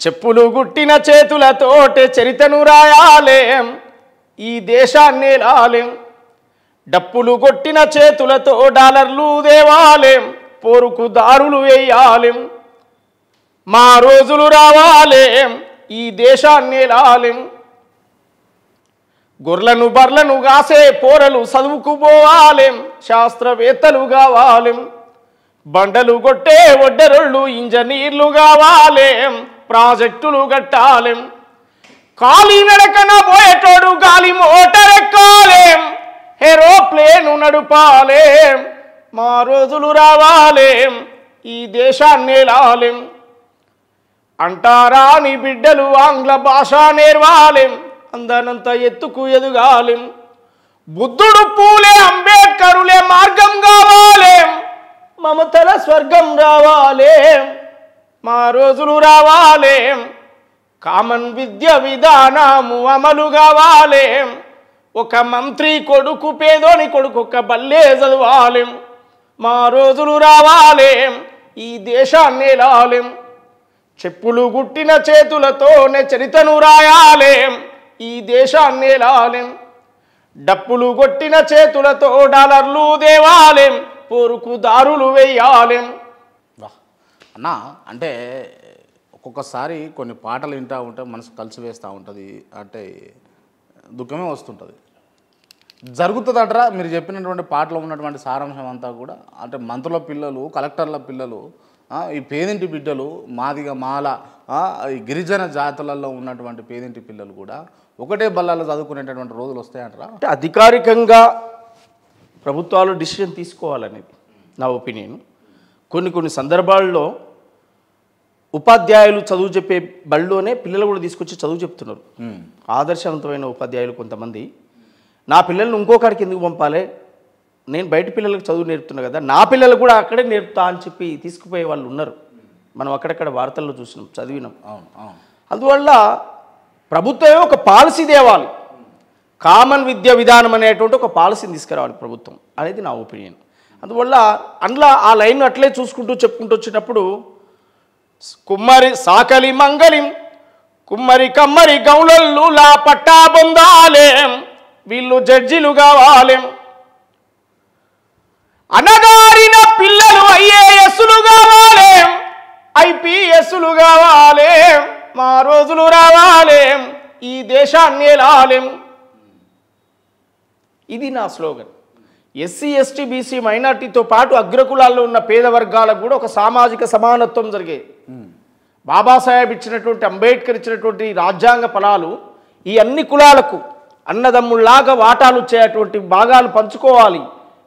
చెప్పులు గుట్టిన చేతులతోటే చరితను రాయాలేం ఈ దేశాన్ని లాలేం డప్పులు కొట్టిన చేతులతో డాలర్లు దేవాలేం పోరుకు దారులు వేయాలేం మా రోజులు రావాలేం ఈ దేశాన్ని లాలేం గొర్లను బర్లను గాసే పోరలు చదువుకు పోవాలేం శాస్త్రవేత్తలు కావాలేం బండలు కొట్టే ఒడ్డరోళ్ళు ఇంజనీర్లు కావాలేం ప్రాజెక్టులు కట్టాలేం కాలి నడకన పోయేటోడు గాలి మోటార్ ఎక్కాలేం ఏరోప్లేను నడుపాలేం మా రోజులు రావాలేం ఈ దేశాన్ని లాలేం అంటారా నీ బిడ్డలు ఆంగ్ల భాష నేర్వాలేం అందనంత ఎత్తుకు ఎదుగాలేం బుద్ధుడు పూలే అంబేద్కరులే మార్గం కావాలేం మమతల స్వర్గం రావాలేం మా రోజులు రావాలేం కామన్ విద్య విధానము అమలు కావాలేం ఒక మంత్రి కొడుకు పేదోని కొడుకు ఒక బల్లే చదవాలేం మా రోజులు రావాలేం ఈ దేశాన్ని లాలేం చెప్పులు గుట్టిన చేతులతోనే చరితను రాయాలేం ఈ దేశాన్ని లాలేం డప్పులు కొట్టిన చేతులతో డాలర్లు దేవాలేం పోరుకు దారులు వేయాలేం. అన్నా అంటే ఒక్కొక్కసారి కొన్ని పాటలు వింటూ ఉంటే మనసు కలిసి వేస్తూ ఉంటుంది, అంటే దుఃఖమే వస్తుంటుంది. జరుగుతుందట్రా మీరు చెప్పినటువంటి పాటలో ఉన్నటువంటి సారాంశం అంతా కూడా, అంటే మంత్రుల పిల్లలు కలెక్టర్ల పిల్లలు ఈ పేదింటి బిడ్డలు మాదిగా మాల ఈ గిరిజన జాతులలో ఉన్నటువంటి పేదింటి పిల్లలు కూడా ఒకటే బల్లాలో చదువుకునేటటువంటి రోజులు వస్తాయంటారా? అంటే అధికారికంగా ప్రభుత్వాలు డిసిషన్ తీసుకోవాలనేది నా ఒపీనియన్. కొన్ని సందర్భాల్లో ఉపాధ్యాయులు చదువు చెప్పే బళ్ళలోనే పిల్లలు కూడా తీసుకొచ్చి చదువు చెప్తున్నారు. ఆదర్శవంతమైన ఉపాధ్యాయులు కొంతమంది నా పిల్లల్ని ఇంకొకరికి ఎందుకు పంపాలి, నేను బయట పిల్లలకు చదువు నేర్పుతున్నా కదా, నా పిల్లలు కూడా అక్కడే నేర్పుతా అని చెప్పి తీసుకుపోయే వాళ్ళు ఉన్నారు. మనం అక్కడక్కడ వార్తల్లో చూసినాం, చదివినాం. అందువల్ల ప్రభుత్వమే ఒక పాలసీ తేవాలి, కామన్ విద్య విధానం అనేటువంటి ఒక పాలసీని తీసుకురావాలి ప్రభుత్వం అనేది నా ఒపీనియన్. అందువల్ల అందులో ఆ లైన్ అట్లే చూసుకుంటూ చెప్పుకుంటూ వచ్చేటప్పుడు కుమ్మరి సాకలి మంగళిం కుమ్మరి కమ్మరి గౌలల్లు లా పట్టా పొందాలేం వీళ్ళు జడ్జిలు కావాలేం అనగారిన పిల్లలు ఐఏఎస్లు కావాలేం ఐపీఎస్లు కావాలేం మా రోజులు రావాలేం ఈ దేశాన్ని లాలేం. ఇది నా స్లోగన్. ఎస్సీ ఎస్టీ బీసీ మైనార్టీతో పాటు అగ్రకులాల్లో ఉన్న పేద వర్గాలకు కూడా ఒక సామాజిక సమానత్వం జరిగేది. బాబాసాహెబ్ ఇచ్చినటువంటి అంబేద్కర్ ఇచ్చినటువంటి రాజ్యాంగ ఫలాలు ఈ అన్ని కులాలకు అన్నదమ్ముల్లాగా వాటాలు వచ్చేటువంటి భాగాలు పంచుకోవాలి.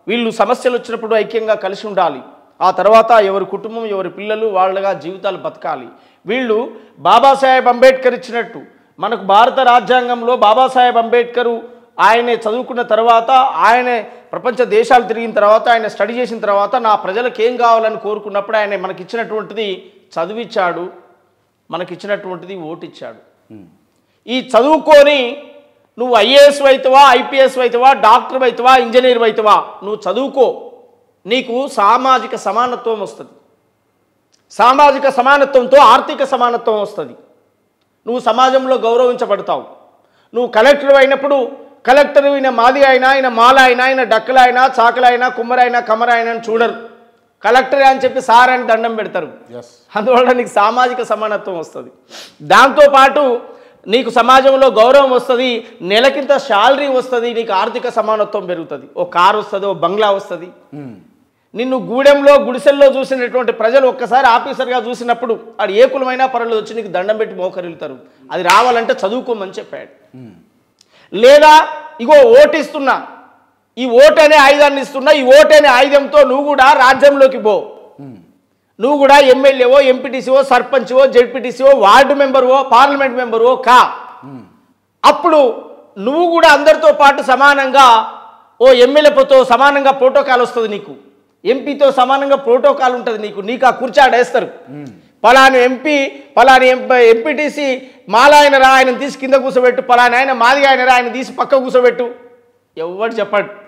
వీళ్ళు సమస్యలు వచ్చినప్పుడు ఐక్యంగా కలిసి ఉండాలి. ఆ తర్వాత ఎవరి కుటుంబం ఎవరి పిల్లలు వాళ్ళగా జీవితాలు బతకాలి. వీళ్ళు బాబాసాహెబ్ అంబేద్కర్ ఇచ్చినట్టు మనకు భారత రాజ్యాంగంలో బాబాసాహెబ్ అంబేద్కరు ఆయనే చదువుకున్న తర్వాత, ఆయనే ప్రపంచ దేశాలు తిరిగిన తర్వాత, ఆయన స్టడీ చేసిన తర్వాత నా ప్రజలకు ఏం కావాలని కోరుకున్నప్పుడు ఆయన మనకిచ్చినటువంటిది చదివిచ్చాడు, మనకిచ్చినటువంటిది ఓటిచ్చాడు. ఈ చదువుకొని నువ్వు ఐఏఎస్ అవుతావా, ఐపీఎస్ అవుతావా, డాక్టర్ అవుతావా, ఇంజనీర్ అవుతావా, నువ్వు చదువుకో, నీకు సామాజిక సమానత్వం వస్తుంది. సామాజిక సమానత్వంతో ఆర్థిక సమానత్వం వస్తుంది. నువ్వు సమాజంలో గౌరవించబడతావు. నువ్వు కలెక్టర్ అయినప్పుడు కలెక్టర్ అయిన మాది అయినా, ఆయన మాల అయినా, ఆయన డక్కల అయినా, చాకల అయినా, కుమ్మరైనా, కమరైనా అని చూడరు. కలెక్టర్ అని చెప్పి సార్ అని దండం పెడతారు. అందువల్ల నీకు సామాజిక సమానత్వం వస్తుంది. దాంతోపాటు నీకు సమాజంలో గౌరవం వస్తుంది, నెలకింత శాలరీ వస్తుంది, నీకు ఆర్థిక సమానత్వం పెరుగుతుంది. ఓ కారు వస్తుంది, ఓ బంగ్లా వస్తుంది. నిన్ను గూడెంలో గుడిసెల్లో చూసినటువంటి ప్రజలు ఒక్కసారి ఆఫీసర్గా చూసినప్పుడు అది ఏ కులమైనా పర్వాలేదు వచ్చి నీకు దండం పెట్టి మోకరిల్లుతారు. అది రావాలంటే చదువుకోమని చెప్పాడు. లేదా ఇగో ఓటిస్తున్నా, ఈ ఓటు అనే ఆయుధాన్ని ఇస్తున్నా, ఈ ఓటు అనే ఆయుధంతో నువ్వు కూడా రాజ్యంలోకి పో, నువ్వు కూడా ఎమ్మెల్యేవో, ఎంపీటీసీవో, సర్పంచ్వో, జెడ్పీటీసీవో, వార్డు మెంబర్వో, పార్లమెంట్ మెంబర్వో కా. అప్పుడు నువ్వు కూడా అందరితో పాటు సమానంగా ఓ ఎమ్మెల్యేతో సమానంగా ప్రోటోకాల్ వస్తుంది, నీకు ఎంపీతో సమానంగా ప్రోటోకాల్ ఉంటుంది. నీకు ఆ కుర్చీ ఆడేస్తారు. పలాని ఎంపీ పలాని ఎంపీటీసీ మాల ఆయన రా, ఆయన తీసి కింద కూర్చోబెట్టు, పలాని ఆయన మాదిగా ఆయన రా, ఆయన తీసి పక్క కూర్చోబెట్టు, ఎవరు చెప్పాడు.